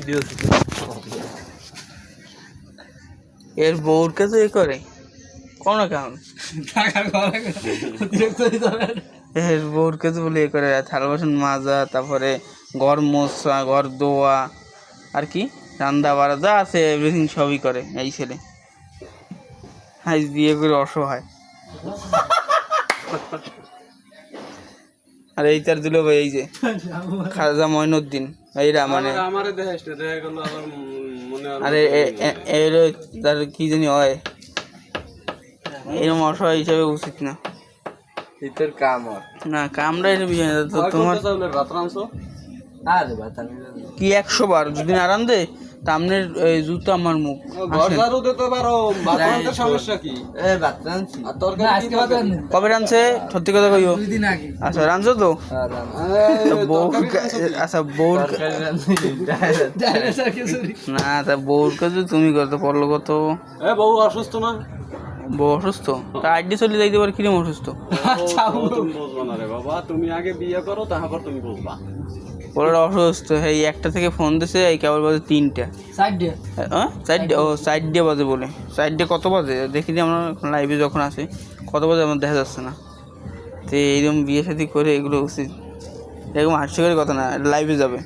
Video এর বউর কাছে এ করে কোন কারণ এর বউর কাছে বলে এ করে থালা বাসন মাজা, তারপরে ঘর মোছা, ঘর ধোয়া, আর কি রান্না বাড়া যা আছে এভরিথিং সবই করে এই ছেলে। আজ বিয়ে করে অসহায়। আর এই তার দিল ভাই, এই যে খাজা মঈনুদ্দিন এইরা মানে আরে এর তার কি জানি হয়, এরকম অসহায় হিসাবে উচিত না। তোর কাম না কামটা এটা বিষয় না তো তোমার কি 100 বার যদি না রান দে তা আপনার জুতো আমার মুখ কবে রানছে সত্যি কথা কইও। আচ্ছা রানছো তো বউ, আচ্ছা বউর না তা বউর কাছে তুমি কত পড়লো কত বউ অসুস্থ না, বউ অসুস্থ তা আইডি চলে যাইতে পারে কিরম অসুস্থ বুঝবা না রে বাবা, তুমি আগে বিয়ে করো তারপর তুমি বুঝবা। ওরা অসুস্থ, এই একটা থেকে ফোন দিছে এই কেবল বাজে 3টা 4ডে ও 4ডে বাজে বলে 4ডে কত বাজে দেখিনি আমরা লাইভে যখন আসি কত বাজে আমার দেখা যাচ্ছে না। তো এইরকম বিয়ে শাদী করে এগুলো উচিত, এরকম হাস্যকর কথা না, লাইভে যাবে।